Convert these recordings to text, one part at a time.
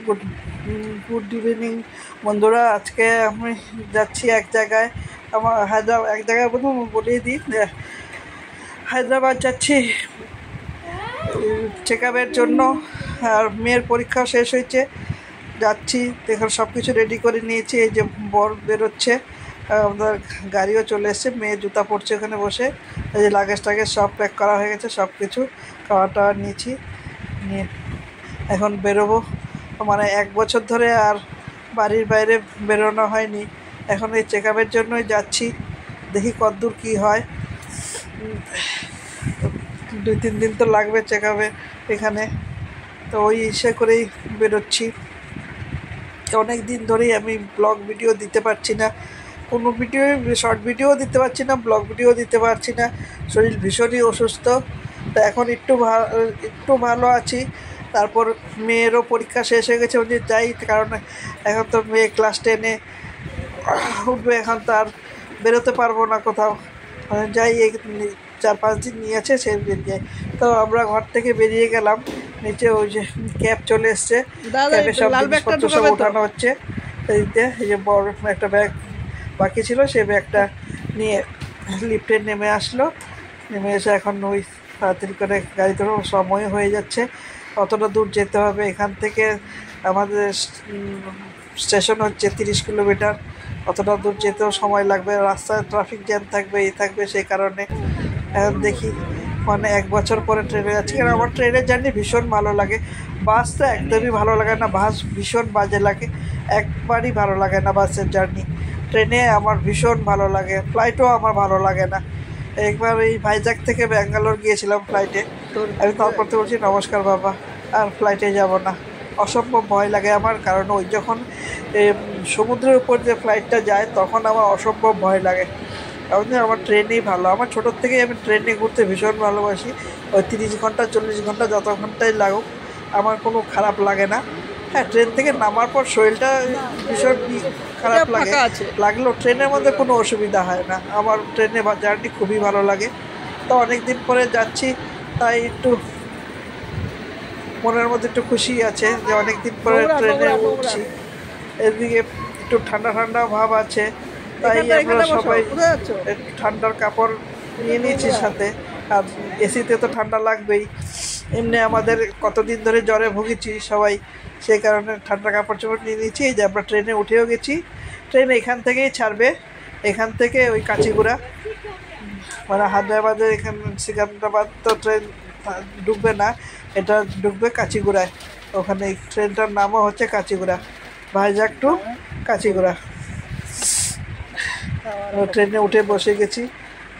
Good good evening বন্ধুরা। আজকে আমি যাচ্ছি এক জায়গায়, আমার হায়দ্রাবাদ এক জায়গায় বলেই দিই, হায়দ্রাবাদ যাচ্ছি চেক আপের জন্য। আর মেয়ের পরীক্ষা শেষ হয়েছে, যাচ্ছি। দেখুন সব কিছু রেডি করে নিয়েছি। এই যে বর বেরোচ্ছে, আমাদের গাড়িও চলে এসছে। মেয়ে জুতা পড়ছে ওখানে বসে। এই যে লাগেজ টাগেজ সব প্যাক করা হয়ে গেছে, সব কিছু খাওয়া টাওয়া নিয়েছি, নিয়ে এখন বেরোবো। মানে 1 বছর ধরে আর বাড়ির বাইরে বেরোনো হয়নি। এখন এই চেক আপের জন্যই যাচ্ছি, দেখি কতদূর কী হয়। 2-3 দিন তো লাগবে চেক আপে এখানে, তো ওই ইসে করেই বেরোচ্ছি। অনেক দিন ধরেই আমি ব্লগ ভিডিও দিতে পারছি না, কোনো ভিডিও শর্ট ভিডিও দিতে পারছি না, ব্লগ ভিডিও দিতে পারছি না। শরীর ভীষণই অসুস্থ। তো এখন একটু ভালো আছি। তারপর মেয়েরও পরীক্ষা শেষ হয়ে গেছে, বলছি যাই, কারণ এখন তো মেয়ে ক্লাস 10-এ উঠবে, এখন তো আর বেরোতে পারবো না কোথাও। যাই, 4-5 দিন নিয়েছে সে বেরিয়ে। তো আমরা ঘর থেকে বেরিয়ে গেলাম, নিচে ওই যে ক্যাব চলে এসছে, ক্যাবে সব জিনিসপত্র সব ওঠানো হচ্ছে। এই যে বড় একটা ব্যাগ বাকি ছিল, সে ব্যাগটা নিয়ে লিফটে নেমে আসলো। নেমে এসে এখন ওই তাড়াতাড়ি করে গাড়ি ধরো, সময় হয়ে যাচ্ছে। অতটা দূর যেতে হবে এখান থেকে, আমাদের স্টেশন হচ্ছে 30 কিলোমিটার। অতটা দূর যেতেও সময় লাগবে, রাস্তায় ট্রাফিক জ্যাম থাকবে, থাকবে। সেই কারণে এখন দেখি, মানে 1 বছর পরে ট্রেনে যাচ্ছি। কারণ আমার ট্রেনের জার্নি ভীষণ ভালো লাগে। বাস তো একদমই ভালো লাগে না, বাস ভীষণ বাজে লাগে, একবারই ভালো লাগে না বাসের জার্নি। ট্রেনে আমার ভীষণ ভালো লাগে, ফ্লাইটও আমার ভালো লাগে না। একবার এই ভাইজ্যাক থেকে ব্যাঙ্গালোর গিয়েছিলাম ফ্লাইটে, আমি তারপর তো বলছি নমস্কার বাবা, আর ফ্লাইটে যাব না। অসম্ভব ভয় লাগে আমার, কারণ ওই যখন সমুদ্রের উপর যে ফ্লাইটটা যায় তখন আমার অসম্ভব ভয় লাগে। কারণ আমার ট্রেনেই ভালো, আমার ছোটোর থেকেই আমি ট্রেনে ঘুরতে ভীষণ ভালোবাসি। ওই 30 ঘন্টা 40 ঘন্টা যত ঘন্টাই লাগুক আমার কোনো খারাপ লাগে না। হ্যাঁ, ট্রেন থেকে নামার পর শরীরটা ভীষণ খারাপ লাগলেও ট্রেনের মধ্যে কোনো অসুবিধা হয় না। আমার ট্রেনে জার্নি খুবই ভালো লাগে। তো অনেক দিন পরে যাচ্ছি, তাই একটু মনের মধ্যে একটু খুশি আছে যে অনেক দিন পরে ট্রেনে উঠছি। এদিকে একটু ঠান্ডা ঠান্ডা ভাব আছে, তাই আমরা সবাই ঠান্ডার কাপড় নিয়ে নিয়েছি সাথে। আর এসিতে তো ঠান্ডা লাগবেই, এমনি আমাদের কতদিন ধরে জ্বরে ভুগেছি সবাই, সেই কারণে ঠান্ডা কাপড় চোপড় নিয়ে নিয়েছি। এই যে আমরা ট্রেনে উঠেও গেছি। ট্রেন এখান থেকেই ছাড়বে, এখান থেকে ওই কাচিগুড়া, মানে হায়দ্রাবাদের এখান সিকান্দ্রাবাদ তো ট্রেন ঢুকবে না, এটা ঢুকবে কাচিগুড়ায়। ওখানে এই ট্রেনটার নামও হচ্ছে কাচিগুড়া, ভাইজ্যাক টু কাচিগুড়া। ট্রেনে উঠে বসে গেছি,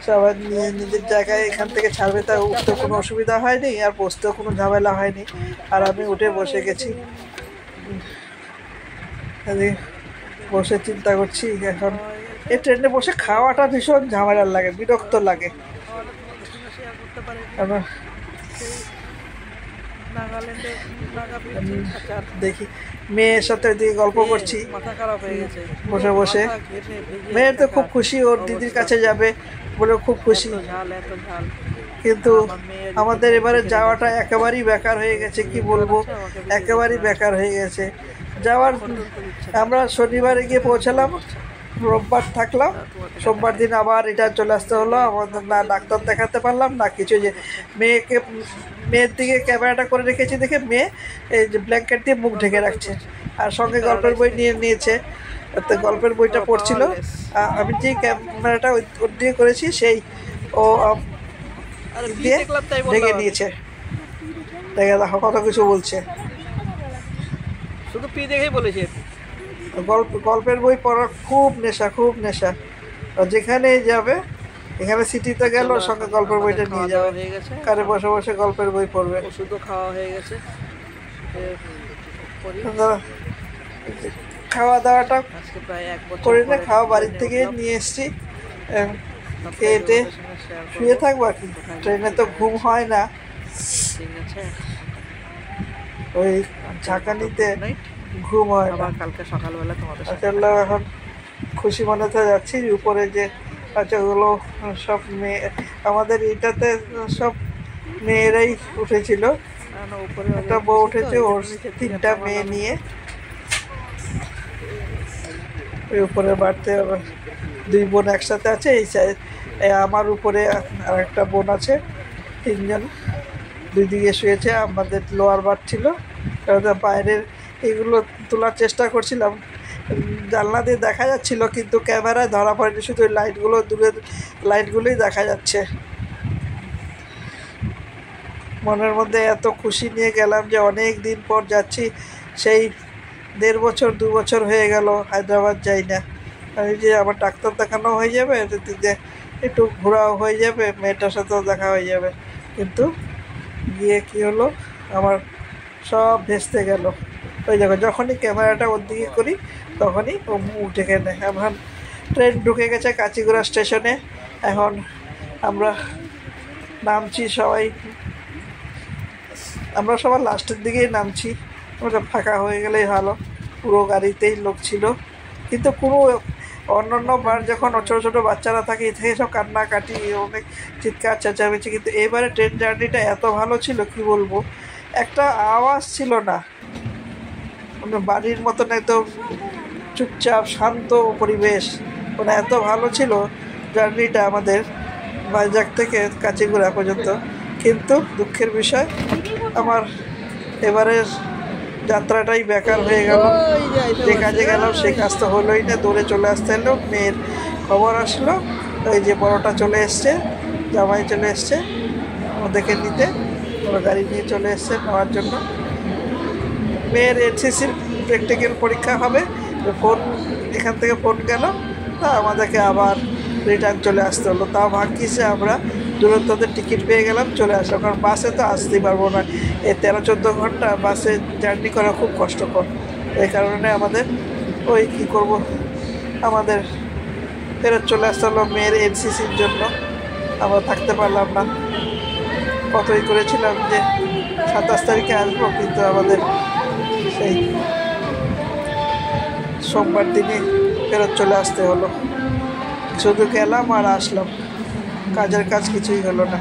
সবাই নিজের জায়গায় এখান থেকে ছাড়বে, তা উঠতে কোনো অসুবিধা হয়নি, আর বসতেও কোনো ঝামেলা হয়নি। আর আমি উঠে বসে গেছি, বসে চিন্তা করছি এখন। এই ট্রেনে বসে খাওয়াটা ভীষণ ঝামেলার লাগে, বিরক্ত লাগে। দেখি মেয়ের সাথে ওইদিকে গল্প করছি বসে বসে। মেয়ের তো খুব খুশি, ওর দিদির কাছে যাবে বলে খুব খুশি। কিন্তু আমাদের এবারে যাওয়াটা একেবারেই বেকার হয়ে গেছে, কি বলবো, একেবারেই বেকার হয়ে গেছে যাওয়ার। আমরা শনিবারে গিয়ে পৌঁছালাম, রোববার থাকলাম, সোমবার দিন আবার এটা চলে আসতে হলো আমাদের। না ডাক্তার দেখাতে পারলাম না কিছু। যে মেয়ের দিকে ক্যামেরাটা করে রেখেছি দেখে মেয়ে এই যে ব্ল্যাঙ্কেট দিয়ে মুখ ঢেকে রাখছে, আর সঙ্গে গল্পের বই নিয়েছে। তো গল্পের বইটা পড়ছিল, আমি যে ক্যামেরাটা ওর দিয়ে করেছি সেই ও দিয়ে ঢেকে নিয়েছে। দেখে দেখো কত কিছু বলছে, শুধু পি দেখেই বলেছে। গল্পের বই পড়ার খুব নেশা, খুব নেশা। যেখানে যাবে, এখানে সিটিতে গেল সঙ্গে গল্পের বইটা নিয়ে যাবে, কারে বসে বসে গল্পের বই পড়বে। ওষুধও খাওয়া হয়ে গেছে। খাওয়া দাওয়াটা প্রায় 1 বছর করি না, খাওয়া বাড়ির থেকে নিয়ে এসছি, খেয়ে শুয়ে থাকবো আর কি। ট্রেনে তো ঘুম হয় না, ওই ঝাঁকানিতে ঘুম হয় না। কালকে সকালবেলা তোমাদের আসলে এখন খুশি মনেতে যাচ্ছি। উপরে যে বাচ্চাগুলো সব মেয়ে, আমাদের এটাতে সব মেয়েরাই উঠেছিল, না উপরে একটা বউ উঠেছে, ওর 3টা মেয়ে নিয়ে ওই উপরে বাড়তে আবার 2 বোন একসাথে আছে। এই সাইড আমার উপরে আর একটা বোন আছে, 3জন 2 দিকে শুয়েছে। আমাদের লোয়ার বার ছিল, বাইরের এগুলো তোলার চেষ্টা করছিলাম, জানলা দিয়ে দেখা যাচ্ছিল কিন্তু ক্যামেরায় ধরা পড়েনি, শুধু ওই লাইটগুলো, দূরের লাইটগুলোই দেখা যাচ্ছে। মনের মধ্যে এত খুশি নিয়ে গেলাম যে অনেক দিন পর যাচ্ছি, সেই 1.5 বছর 2 বছর হয়ে গেল হায়দ্রাবাদ যাই না। আমি যে আমার ডাক্তার দেখানো হয়ে যাবে, এদিকে একটু ঘোরাও হয়ে যাবে, মেয়েটার সাথেও দেখা হয়ে যাবে, কিন্তু গিয়ে কী হলো, আমার সব ভেস্তে গেল। ওই দেখো, যখনই ক্যামেরাটা ওর দিকে করি তখনই ও উঠে নেয়। এখন ট্রেন ঢুকে গেছে কাচিগুড়া স্টেশনে, এখন আমরা নামছি সবাই, আমরা সবার লাস্টের দিকেই নামছি, ওটা ফাঁকা হয়ে গেলেই ভালো। পুরো গাড়িতেই লোক ছিল, কিন্তু কোনো অন্যান্য বার যখন ছোটো ছোটো বাচ্চারা থাকে এ থেকে সব কান্নাকাটি, অনেক চিৎকার চেঁচামেচি, কিন্তু এবারে ট্রেন জার্নিটা এত ভালো ছিল কি বলবো, একটা আওয়াজ ছিল না, মানে বাড়ির মতন একদম চুপচাপ শান্ত পরিবেশ, মানে এত ভালো ছিল জার্নিটা আমাদের ভাইজ্যাক থেকে কাচিগুড়া পর্যন্ত। কিন্তু দুঃখের বিষয়, আমার এবারের যাত্রাটাই বেকার হয়ে গেল। যে কাজে গেলাম সে কাজ তো হলোই না, দৌড়ে চলে আসতে হলো। মেয়ের খবর আসলো, ওই যে বড়টা চলে এসছে, জামাই চলে এসছে ওদেরকে নিতে, ওরা গাড়ি নিয়ে চলে এসছে নেওয়ার জন্য। মেয়ের এনসিসির প্র্যাকটিক্যাল পরীক্ষা হবে, ফোন এখান থেকে ফোন গেল, তা আমাদেরকে আবার রিটার্ন চলে আসতে হলো। তাও ভাগ্যিসে আমরা দুরন্তদের টিকিট পেয়ে গেলাম, চলে আসলাম, কারণ বাসে তো আসতেই পারবো না, এই 13-14 ঘন্টা বাসে জার্নি করা খুব কষ্টকর। এই কারণে আমাদের ওই কী করব, আমাদের ফেরত চলে আসতে হলো মেয়ের এনসিসির জন্য। আমরা থাকতে পারলাম না, কতই করেছিলাম যে 27 তারিখে আসবো, কিন্তু আমাদের সেই সোমবার দিনে ফেরত চলে আসতে হলো। শুধু গেলাম আর আসলাম, কাজের কাজ কিছুই হলো না।